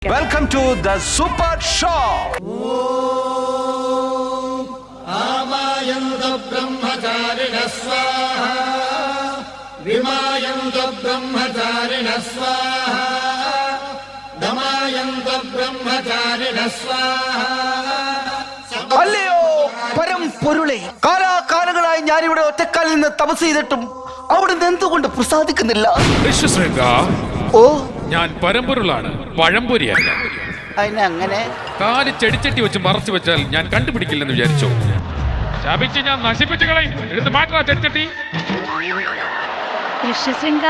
Welcome to the Super Show. Amayanto brahmacharina swaha, vimayanto brahmacharina swaha, damayanto brahmacharina swaha. അല്ലയോ പരംപൊരുളെ, കാലാകാലങ്ങളായി ഞാനിവിടെ ഒറ്റക്കാലിൽ നിന്ന് തപസ് ചെയ്തിട്ടും അവിടുന്ന് എന്തുകൊണ്ട് പ്രസാദിക്കുന്നില്ല? ഓ, ഞാൻ പരമ്പൊരുളാണ്, പഴംപൊരിയല്ല. അതിനങ്ങനെ കാല് ചെടിച്ചട്ടി വെച്ച് മറച്ചു വെച്ചാൽ ഞാൻ കണ്ടുപിടിക്കില്ലെന്ന് വിചാരിച്ചോ? ശാപിച്ച് ഞാൻ നശിപ്പിച്ചു കളയും. എടുത്ത് മാറ്റാ ചെടിച്ചട്ടി. ഋഷ്യശൃംഗ,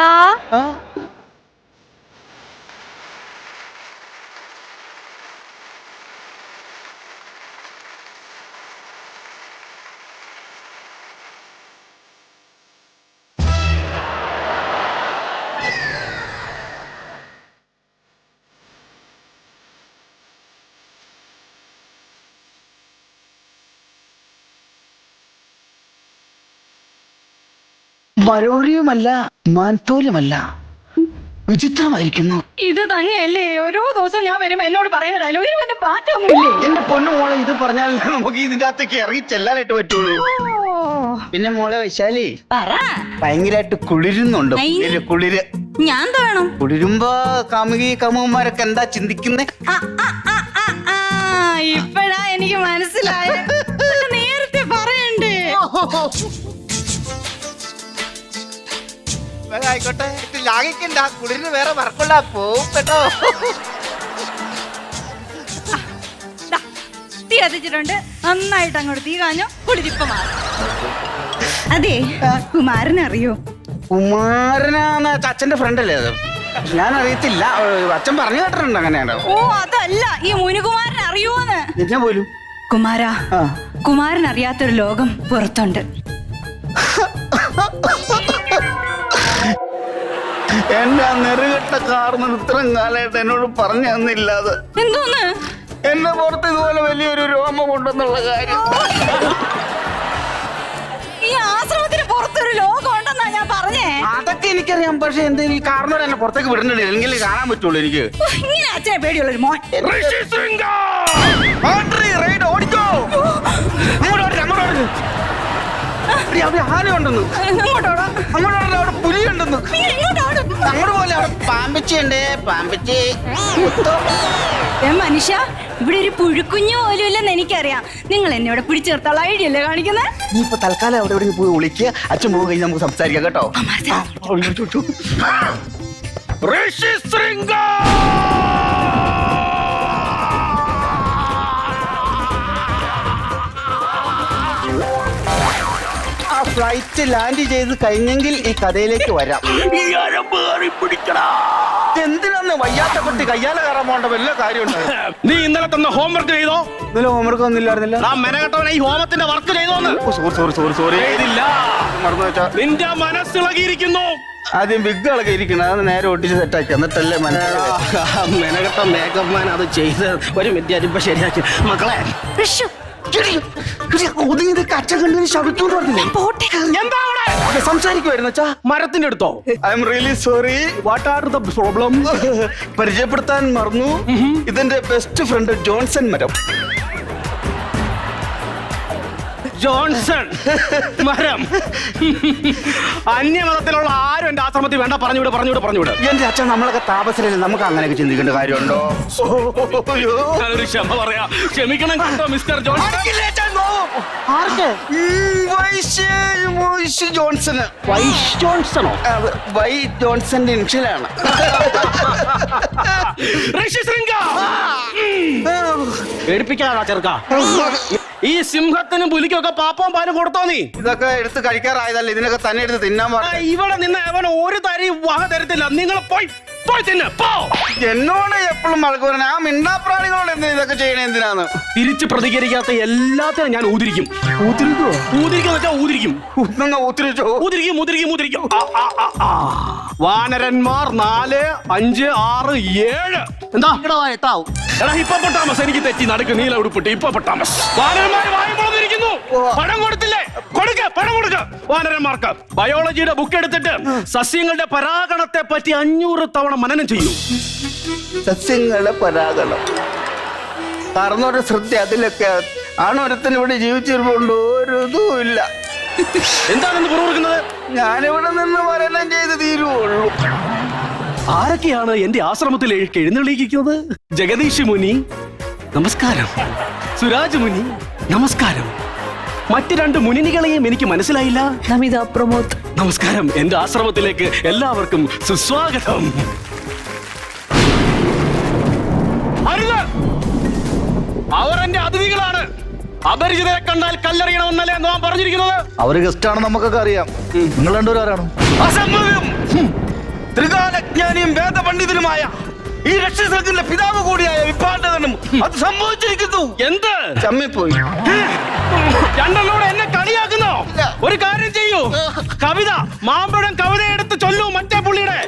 മരോഴിയുമല്ല മാൻതോലുമല്ല, വിചിത്രമായിരിക്കുന്നു. ഇത് തന്നെയല്ലേ ഓരോ ദിവസം ഞാൻ വരുമ്പോ എന്നോട് പറയുന്ന ഡയലോഗ്. ഇതിന് മാറ്റമൊന്നുമില്ലേ? എന്റെ പൊന്നു മോളെ, ഇത് പറഞ്ഞാൽ നമുക്ക് ഇതിന്റെ അകത്തേക്ക് ഇറങ്ങി ചെല്ലാനായിട്ട് പറ്റുള്ളൂ. പിന്നെ മോളെ വൈശാലി, ഭയങ്കരമായിട്ട് കുളിരുന്നുണ്ട്. കുളിര് ഞാൻ വേണം. കുളിരുമ്പോ കാമുകന്മാരൊക്കെ എന്താ ചിന്തിക്കുന്നേ? ഇപ്പഴാ എനിക്ക് മനസ്സിലായ. നേരത്തെ പറയണ്ടേ? ആയിക്കോട്ടെ, ലാഗിക്കണ്ട. കുളിരിന് വേറെ മറക്കൊള്ള പോവും കേട്ടോ. തീ കത്തിച്ചിട്ടുണ്ട്, നന്നായിട്ട് അങ്ങോട്ട് തീ കാഞ്ഞു. കുളിരിപ്പ മാറും. അതെ, കുമാരനറിയോ? കുമാരനാന്ന് അച്ഛന്റെ ഫ്രണ്ട് അല്ലേ അത്? ഞാൻ അറിയത്തില്ല, അച്ഛൻ പറഞ്ഞു കേട്ടിട്ടുണ്ട് അങ്ങനെയാണ്. ഓ അതല്ല, ഈ മുനുകുമാരൻ അറിയോന്ന്? ഞാൻ പോലും കുമാരാ, കുമാരൻ അറിയാത്തൊരു ലോകം പുറത്തുണ്ട്. എന്റെ ആ നെറുകെട്ട കാർന്ന് ഇത്രയും കാലമായിട്ട് എന്നോട് പറഞ്ഞു തന്നില്ലാതെ. എന്തോന്ന്? എന്റെ പുറത്ത് ഇതുപോലെ വലിയൊരു രോമം ഉണ്ടെന്നുള്ള കാര്യം. ഈ ആശ്രമത്തിന് പുറത്തൊരു ലോകം ഉണ്ടെന്നാ ഞാൻ പറഞ്ഞേ. അതൊക്കെ എനിക്കറിയാം, പക്ഷെ എന്തെങ്കിലും ഈ കാരണവരെ എന്നെ പുറത്തേക്ക് വിടണ്ടേ, എങ്കിൽ കാണാൻ പറ്റുള്ളൂ എനിക്ക്. ഇങ്ങനെ അച്ഛനെ പേടിയുള്ളൊരു മോൻ. ഓടിക്കോ, ആന ഉണ്ടെന്ന്, അങ്ങോട്ട് അവിടെ പുലി ഉണ്ടെന്ന്, അങ്ങോട്ട് പോലെ അവിടെ പാമ്പിച്ചുണ്ടേ, പാമ്പിച്ച്. മനുഷ്യ, ഇവിടെ ഒരു പുഴുക്കുഞ്ഞു പോലും ഇല്ലെന്ന് എനിക്കറിയാം. നിങ്ങൾ എന്നെ ഇവിടെ പിടിച്ചു നിർത്താനുള്ള ഐഡിയ അല്ലേ കാണിക്കുന്നത്? നീ ഇപ്പൊ തൽക്കാലം അവിടെ എവിടെ പോയി വിളിക്കുക. അച്ഛൻ പോകും കഴിഞ്ഞ് നമുക്ക് സംസാരിക്കാം കേട്ടോ. ഫ്ലൈറ്റ് ലാൻഡ് ചെയ്ത് കഴിഞ്ഞെങ്കിൽ ഈ കഥയിലേക്ക് വരാം. എന്തിനാന്ന് വയ്യാത്ത കുട്ടി കയ്യാല കയറാൻ പോണ്ട വല്ല കാര്യമുണ്ട്? നീ ഇന്നലെ തന്ന ഹോംവർക്ക് ചെയ്തോ? ഇന്നലെ ഹോംവർക്ക് ഒന്നുമില്ലായിരുന്നില്ല. മെനകെട്ടവനെ ഈ ഹോമത്തിന്റെ വർക്ക് ചെയ്തോന്ന്? സോറി ചെയ്തില്ല. മറന്നു വെച്ചാ. നിന്റെ മനസ്സിളകിയിരിക്കുന്നു. ആദ്യം വിഗ് ഇളകി ഇരിക്കണം, അത് നേരെ ഒട്ടിച്ച് സെറ്റാക്കി, എന്നിട്ടല്ലേ മെനകെട്ട മേക്കപ്പ് മാൻ അത് ചെയ്ത് ഒരു മിനിറ്റ് ഇപ്പൊ ശരിയാക്കി. മക്കളെ അച്ഛൻ കണ്ടു സംസാരിക്കുവായിരുന്നു. മരത്തിന്റെ അടുത്തോ? I am really sorry. What are the problem? പരിചയപ്പെടുത്താൻ മറന്നു. ഇതിന്റെ ബെസ്റ്റ് ഫ്രണ്ട് ജോൺസൺ മരം. ജോൺസൺ മരം. അന്യമതത്തിലുള്ള ആരും എന്റെ ആശ്രമത്തിൽ വേണ്ട. പറഞ്ഞുവിട്. എന്റെ അച്ഛൻ, നമ്മളൊക്കെ താപസരല്ലേ, നമുക്ക് അങ്ങനെയൊക്കെ ചിന്തിക്കേണ്ട കാര്യമുണ്ടോ? ഞാനൊരു ക്ഷമ പറയാ. ക്ഷമിക്കണം കേട്ടോ മിസ്റ്റർ ജോൺസൺ. ജോൺസണ്. വൈസ് ജോൺസണോ? വൈ ജോൺസന്റെ ഇൻഷ്യലാണ്. പേടിപ്പിക്കാനാ ചെറുക്ക. ഈ സിംഹത്തിനും പുലിക്കൊക്കെ പാപ്പവും പാലും കൊടുത്തോ നീ? ഇതൊക്കെ എടുത്ത് കഴിക്കാറായതല്ലേ, ഇതിനൊക്കെ തന്നെ എടുത്ത് തിന്നാൻ പാടില്ല. ഇവിടെ നിന്ന് അവൻ ഒരു തരി വക തരത്തില്ല. നിങ്ങൾ പോയി തിന്ന് പോ. എന്നോട് എപ്പോഴും വഴക്ക് പറഞ്ഞ ആ മിണ്ടാപ്രാണികളോട് എന്തിനാ ഇതൊക്കെ ചെയ്യണേ? എന്തിനാന്ന് തിരിച്ച് പ്രതികരിക്കാത്ത എല്ലാത്തിനും ഞാൻ ഊതിരിക്കും. ഊതിരിക്കും. വാനരന്മാർ 4, 5, 6, 7. എന്താ എടാ ഹിപ്പോപ്പൊട്ടാമസ്? എനിക്ക് തെറ്റി നടക്ക്. നീല ഉടുപ്പിട്ട് ഹിപ്പോപ്പൊട്ടാമസ്. വാനരന്മാര് വായും പൊളന്നിരിക്കുന്നു. പണം കൊടുത്തില്ലേ? പണം കൊടുക്ക വാനരന്മാർക്ക്. ബയോളജിയുടെ ബുക്ക് എടുത്തിട്ട് സസ്യങ്ങളുടെ പരാഗണത്തെ പറ്റി 500 തവണ മനനം ചെയ്യൂ. സസ്യങ്ങളുടെ പരാഗണം. കാരണവരുടെ ശ്രദ്ധ അതിലൊക്കെ. ആണൊരുത്തന് ഇവിടെ ജീവിച്ചിരിപ്പുണ്ട്, ഒരു ഇതുമില്ല. എന്താണെന്ന് പുറകുന്നത്? ഞാനിവിടെ നിന്ന് മരണം ചെയ്ത് തീരുവുള്ളൂ. ആരൊക്കെയാണ് എന്റെ ആശ്രമത്തിലേക്ക് എഴുന്നള്ളിക്കുന്നത്? ജഗദീഷ് മുനി നമസ്കാരം, സുരാജ് മുനി നമസ്കാരം. മറ്റ് 2 മുനികളെയും എനിക്ക് മനസ്സിലായില്ല. നമിത പ്രമോദ് നമസ്കാരം. എന്റെ ആശ്രമത്തിലേക്ക് എല്ലാവർക്കും സുസ്വാഗതം. അരുത്! അവർ എന്റെ അതിഥികളാണ്. അപരിചിതരെ കണ്ടാൽ കല്ലെറിയണമെന്നല്ലേ നാം പറഞ്ഞിരിക്കുന്നത്? അവര് ഗസ്റ്റ് ആണെന്ന് നമുക്കൊക്കെ അറിയാം. നിങ്ങൾ രണ്ടുപേരും ആരാണ്? അസംഭവ്യം! ത്രികാലജ്ഞാനിയും വേദപണ്ഡിതനുമായ ഈ രക്ഷസത്തിന്റെ പിതാവ് കൂടിയായ വിഭാണ്ടകനും അത് സംഭവിച്ചിരിക്കുന്നു. എന്ത്? ചമ്മിപ്പോയി. രണ്ടെണ്ണോടെ എന്നെ കളിയാക്കുന്നോ? ഒരു കാര്യം ചെയ്യൂ, കവിത മാമ്പഴം കവിത എടുത്ത് ചൊല്ലൂ. മറ്റേ പുള്ളിയുടെ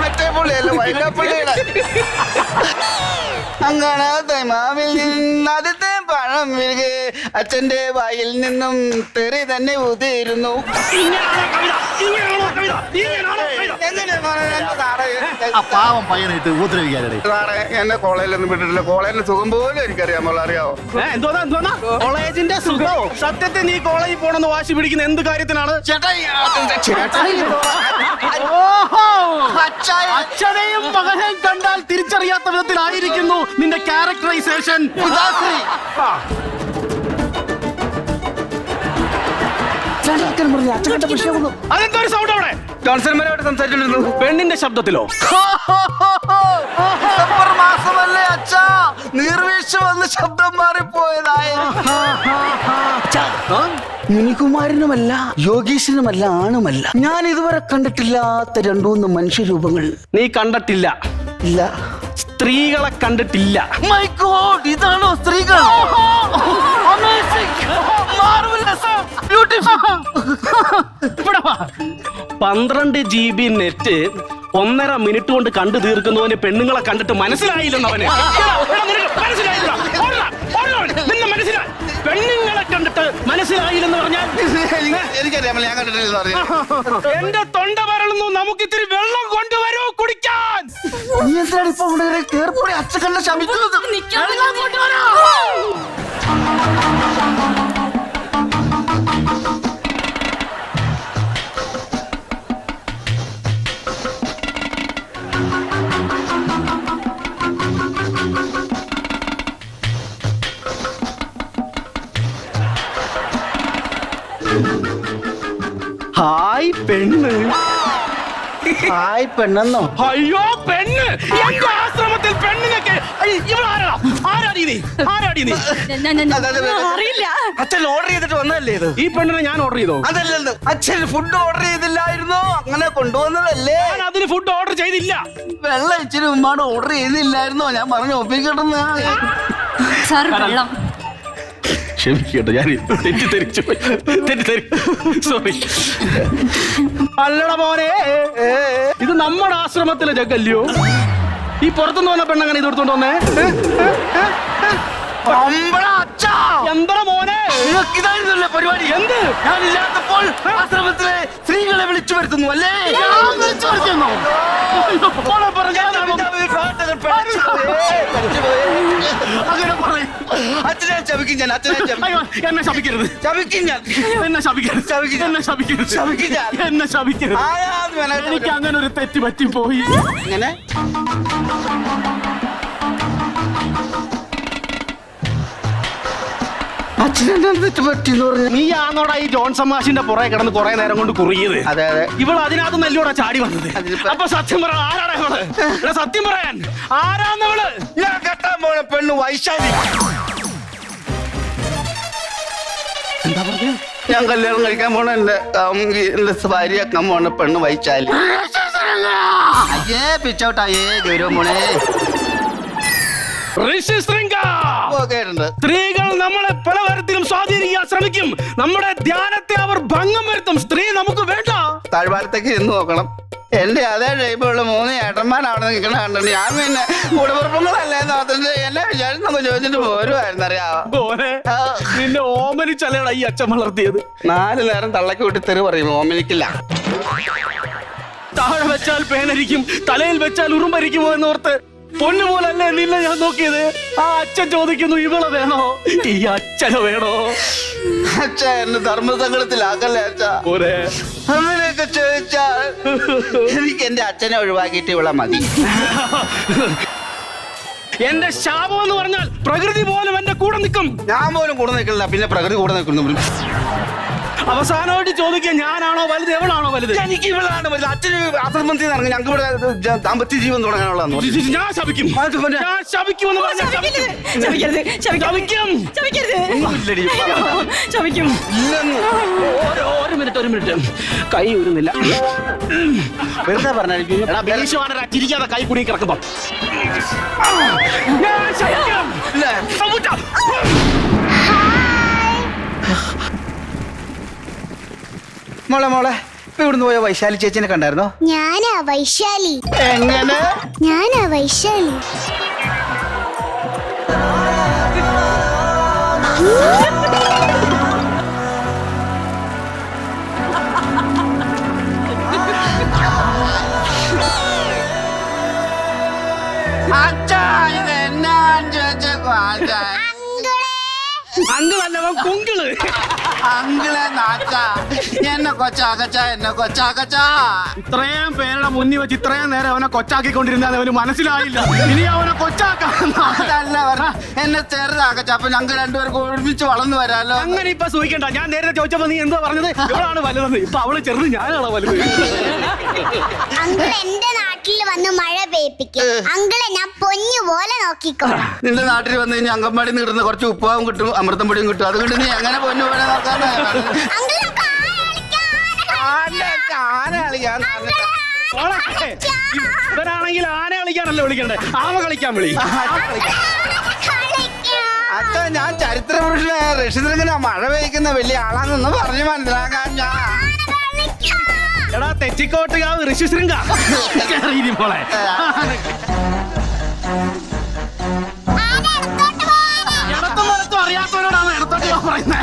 മറ്റേ പുള്ളിയല്ല, വൈകാപ്പള്ളിയുടെ. അങ്ങനത്തെ മാവിൽ നിന്നത്തെ പഴം വീഴുക, അച്ഛന്റെ വായിൽ നിന്നും തെറി തന്നെ ഉതിരുന്നു. ഇങ്ങനെയാണോ കവിത? ഇങ്ങനെയാണോ കവിത? ഇങ്ങനെയാണോ കവിത? ആ പാവം പയ്യനായിട്ട് ഉപദ്രവിക്കാനേ. സാറേ, എന്നെ കോളേജിലൊന്നും വിട്ടിട്ടില്ല. കോളേജിന്റെ സുഖം പോലും എനിക്കറിയാമോ, അറിയാവോ? എന്തോന്നാ കോളേജിന്റെ സുഖോ? സത്യത്തിൽ നീ കോളേജിൽ പോണെന്ന് വാശി പിടിക്കുന്ന എന്ത് കാര്യത്തിനാണ്? അച്ഛനെയും മകനെയും കണ്ടാൽ തിരിച്ചറിയാത്ത വിധത്തിലായിരിക്കുന്നു നിന്റെ ക്യാരക്ടറൈസേഷൻ. അതെന്തോ ഒരു സൗണ്ട് അവിടെ? ജോൺസൺമാരോട് സംസാരിച്ചിരുന്നു. പെണ്ണിന്റെ ശബ്ദത്തിലോ? ഡിസംബർ മാസമല്ലേ അച്ഛാ, നീർവീഴ്ച വന്ന് ശബ്ദം മാറിപ്പോയതായ. മുനികുമാരനുമല്ല, യോഗീശ്വരനുമല്ല, ആണുമല്ല. ഞാൻ ഇതുവരെ കണ്ടിട്ടില്ലാത്ത 2-3 മനുഷ്യരൂപങ്ങൾ. നീ കണ്ടിട്ടില്ല? ഇല്ല. സ്ത്രീകളെ കണ്ടിട്ടില്ല? മൈ ഗോഡ്, ഇതാണോ സ്ത്രീകൾ? ഇവിടെ വാ. 12 GB നെറ്റ് 1.5 മിനിറ്റ് കൊണ്ട് കണ്ടു തീർക്കുന്നവന് പെണ്ണുങ്ങളെ കണ്ടിട്ട് മനസ്സിലായില്ലെന്നവന്. നിന്നെ മനസ്സിലായി? പെണ്ണുങ്ങളെ കണ്ടിട്ട് മനസ്സിലായില്ലെന്ന് പറഞ്ഞാൽ എനിക്കറിയാമോ, ഞാൻ കണ്ടിട്ടില്ലെന്ന് പറഞ്ഞു. എന്റെ തൊണ്ട വരളുന്നു. നമുക്ക് ഇത്തിരി വെള്ളം കൊണ്ടുവരൂ കുടിക്കാൻ. നീ എന്തിനാണ് ഇപ്പൊ കേർപ്പൊടി അച്ഛക്കല്ല ശമിക്കുന്നത്? ഹായ് പെണ്ണ്. ഹായ് പെണ്ണെന്നോ? അയ്യോ പെണ്ണ്! എന്റെ ആശ്രമത്തിൽ പെണ്ണിനൊക്കെ ആരാടി നീ? അറിയില്ല. അച്ഛൻ ഓർഡർ ചെയ്തിട്ട് വന്നതല്ലേ ഇത്? ഈ പെണ്ണിനെ ഞാൻ ഓർഡർ ചെയ്തോ? അതല്ലല്ലോ, അച്ഛൻ ഫുഡ് ഓർഡർ ചെയ്തില്ലായിരുന്നോ? അങ്ങനെ കൊണ്ടുവന്നതല്ലേ? ഞാൻ അതിന് ഫുഡ് ഓർഡർ ചെയ്തില്ല. വെള്ളം ഇച്ചിരി മുമ്പാണ് ഓർഡർ ചെയ്തില്ലായിരുന്നോ? ഞാൻ പറഞ്ഞു ഒപ്പിക്കട്ടെന്ന്. സാർ വെള്ളം. ക്ഷമിക്കട്ടെ, ഞാൻ തെറ്റിദ്ധരിച്ചു. സോറി. അല്ലട മോനെ, ഇത് നമ്മുടെ ആശ്രമത്തിലെ ജഗല്ലയോ? ഈ പുറത്തുനിന്ന് വന്ന പെണ്ണങ്ങനെ ഇത് എടുത്തോണ്ട് വന്നേ? എന്താ മോനെ ഇതായിരുന്നല്ലേ പരിപാടി? എന്ത്? ഞാനില്ലാത്തപ്പോൾ ആശ്രമത്തിലെ സ്ത്രീകളെ വിളിച്ചു വരുത്തുന്നു അല്ലേ? അങ്ങനെ പറയും. അച്ഛനെ ശപിക്കും ഞാൻ, അച്ഛനെ ശപിക്കും. എന്നെ ശപിക്കരുത്. ശപിക്കും ഞാൻ. എന്നെ ശപിക്കരുത്. ശപിക്കും. എന്നെ ശപിക്കരുത്. ശപിക്കും ഞാൻ. എന്നെ ശപിക്കരുത്. ആരാന്ന് വേണേ എനിക്ക് അങ്ങനെ ഒരു തെറ്റ് പറ്റിപ്പോയി. ഇങ്ങനെ അച്ഛനെ തെറ്റ് പറ്റിന്ന് പറഞ്ഞു. നീ ആന്നോടാ ഈ ജോൺസൺ മാഷിന്റെ പുറകെ കിടന്ന് കുറെ നേരം കൊണ്ട് കുറിയത്? അതെ അതെ. ഇവൾ അതിനകത്ത് നെല്ലോടെ ചാടി വന്നത്. അപ്പൊ സത്യം പറ, ആരാടാ ഇവള്? എടാ സത്യം പറയാൻ, ആരാന്നവള്? ഞാൻ കെട്ടാൻ പോണ പെണ്ണ് വൈശാലി. എന്താ പറഞ്ഞ? ഞാൻ കല്യാണം കഴിക്കാൻ പോണ എന്റെ ഭാര്യയാക്കാൻ പോണ പെണ്ണ് വൈശാലി. അയ്യേ പിച്ചോട്ടായേ ഗൗരവമോണേ. സ്ത്രീകൾ നമ്മളെ പല തരത്തിലും സ്വാധീനിക്കാൻ ശ്രമിക്കും. നമ്മുടെ ധ്യാനത്തെ അവർ ഭംഗം വരുത്തും. സ്ത്രീ നമുക്ക് വേണ്ട. താഴ്വാരത്തേക്ക് ഇരുന്ന് നോക്കണം. എന്റെ അതേ ടൈപ്പുള്ള 3 ഏട്ടന്മാരവിടെ നിൽക്കണ കണ്ടിട്ട് ഞാൻ പിന്നെ കുടുംബങ്ങളല്ലേ എന്നെ വിചാരിച്ചു ചോദിച്ചിട്ട് പോരുമായിരുന്നു. അറിയാവോ നിന്നെ ഓമനിച്ചല്ലേടാ ഈ അച്ഛൻ വളർത്തിയത്? 4 നേരം തള്ളക്ക് വിട്ട് തെറി പറയും, ഓമനിക്കില്ല. താഴെ വെച്ചാൽ പേനരിക്കും, തലയിൽ വെച്ചാൽ ഉറുമ്പരിക്കുമോ എന്നോർത്ത് പൊന്നുപോലല്ലേ നിന്നെ ഞാൻ നോക്കിയത്. ആ അച്ഛൻ ചോദിക്കുന്നു ഇവളെ വേണോ, ഈ അച്ഛനെ വേണോ? അച്ഛ എന്നെ ധർമ്മസങ്കടത്തിലാക്കല്ലേ അച്ഛ. പോരെ അങ്ങനെയൊക്കെ ചോദിച്ചാൽ എനിക്ക് എന്റെ അച്ഛനെ ഒഴിവാക്കിയിട്ട് ഇവിടെ മതി. എന്റെ ശാപം എന്ന് പറഞ്ഞാൽ പ്രകൃതി പോലും എന്റെ കൂടെ നിൽക്കും. ഞാൻ പോലും കൂടെ നിൽക്കില്ല, പിന്നെ പ്രകൃതി കൂടെ നിൽക്കുന്നു. അവസാനമായിട്ട് ചോദിക്കുക, ഞാനാണോ വലുത് എവളാണോ വലുത്? എനിക്ക് ഇവളാണ് വലുത്. അച്ഛന് ആശ്രമത്തിൽ ഇറങ്ങി ഞങ്ങൾക്ക് ഇവിടെ ദാമ്പത്യ ജീവൻ തുടങ്ങാനുള്ള ഞാൻ ശപിക്കും, ഞാൻ ശപിക്കുമെന്ന് പറഞ്ഞാൽ ശപിക്കരുത്, ശപിക്കരുത്, ശപിക്കും, ശപിക്കരുത്, ശപിക്കും. ഒരു മിനിറ്റ് കൈ ഉരുന്നില്ല. വെറുതെ പറഞ്ഞായിരിക്കും. ചിരിക്കാതെ കൈ കുടുങ്ങി കിടക്കുമ്പോ ഞാൻ ശപിക്കാം. മോളെ ഇപ്പൊ ഇവിടുന്ന് പോയ വൈശാലി ചേച്ചിനെ കണ്ടായിരുന്നോ? ഞാനാ വൈശാലി. എങ്ങനെ? ഞാനാ വൈശാലി. അങ്കിളല്ലവൻ കുങ്കിള്. അങ്കിളെ നാച്ച എന്നെ കൊച്ചാക്കച്ച, എന്നെ കൊച്ചാക്കച്ച. ഇത്രയും പേരുടെ മുന്നിൽ വെച്ച് ഇത്രയും നേരം അവനെ കൊച്ചാക്കിക്കൊണ്ടിരുന്നാൽ അവന് മനസ്സിലായില്ല. ഇനി അവനെ കൊച്ചാക്കാം. അതല്ല പറഞ്ഞ എന്നെ ചെറുതാക്കച്ച. അപ്പൊ ഞങ്ങൾ രണ്ടുപേർക്ക് ഒരുമിച്ച് വളർന്നു വരാലോ. അങ്ങനെ ഇപ്പൊ സൂഹിക്കണ്ട. ഞാൻ നേരത്തെ ചോദിച്ചപ്പോ നീ എന്താ പറഞ്ഞത്? ഇവളാണ് വലുതെന്ന്. ഇപ്പൊ അവള് ചെറുത്, ഞാനാണോ വലുത്? അങ്കിൾ എന്റെ നാട്ടിൽ വന്ന് മഴ പെയ്പ്പിക്കും. അങ്കിളെ ഞാൻ പൊന്നു പോലെ നോക്കിക്കോളാം. നിന്റെ നാട്ടിൽ വന്നു കഴിഞ്ഞാൽ അങ്കൻവാടി നിടുന്ന കുറച്ച് ഉപ്പാവും കിട്ടും, അമൃതം പൊടിയും കിട്ടും. അതുകൊണ്ട് നീ എങ്ങനെ പൊന്നു പോലെ നോക്കാനാ? അങ്കിൾ നമുക്ക് ആന കളിക്കാം. ഇവരാണെങ്കിൽ ആന കളിക്കാനല്ലേ വിളിക്കണ്ടേ, ആമ കളിക്കാൻ വിളി. അച്ഛ ഞാൻ ചരിത്ര പുരുഷനെ ഋഷിതൃങ്ങനെ മഴ പെയ്ക്കുന്ന വലിയ ആളാണെന്ന് പറഞ്ഞു മനസ്സിലാക്കാൻ ഞാൻ. എടാ തെച്ചിക്കോട്ടുകാവ് ഋഷിശൃംഗ മോളെ. ഇടത്തും വലത്തും അറിയാത്തവരോടാണ് ഇടത്തോട്ട് പറയുന്നത്.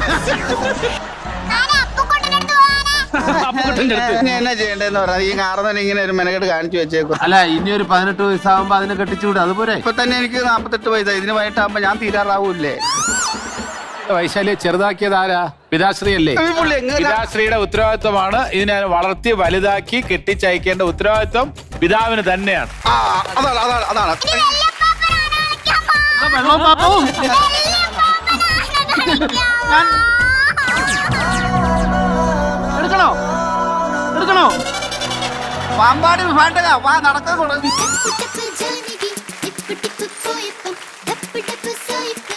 അപ്പുക്കുട്ടൻ്റെ അടുത്ത് ഇനി എന്നാ ചെയ്യണ്ടെന്ന് പറഞ്ഞാൽ ഈ കാർന്നൻ ഇങ്ങനെ ഒരു മെനക്കെട്ട് കാണിച്ചു വെച്ചേക്കും. അല്ല ഇനി ഒരു 18 വയസ്സാകുമ്പോ അതിനെ കെട്ടിച്ചുകൂടെ? അതുപോലെ ഇപ്പൊ തന്നെ എനിക്ക് 48 വയസ്സായി. ഇതിന് വൈകിട്ടാകുമ്പോ ഞാൻ തീരാറാവൂല്ലേ? വൈശാലിയെ ചെറുതാക്കിയത് ആരാ? പിതാശ്രീ അല്ലേ? ഈ പുള്ളി എങ്ങനെ പിതാശ്രീയുടെ ഉത്തരവാദിത്വമാണ് ഇതിനെ വളർത്തി വലുതാക്കി കെട്ടിച്ചയക്കേണ്ട ഉത്തരവാദിത്വം പിതാവിന് തന്നെയാണ്. അതാണ് വെള്ളവും പാപ്പവും എടുക്കണോ? പാമ്പാടി വിഭാട്ടക വാ നടക്കാൻ ടപ്പ് ടപ്പ് ജാനകി ടിപ്പ് ടിപ്പ് പോയപ്പം ടപ്പ് ടപ്പ് സായിപ്പ്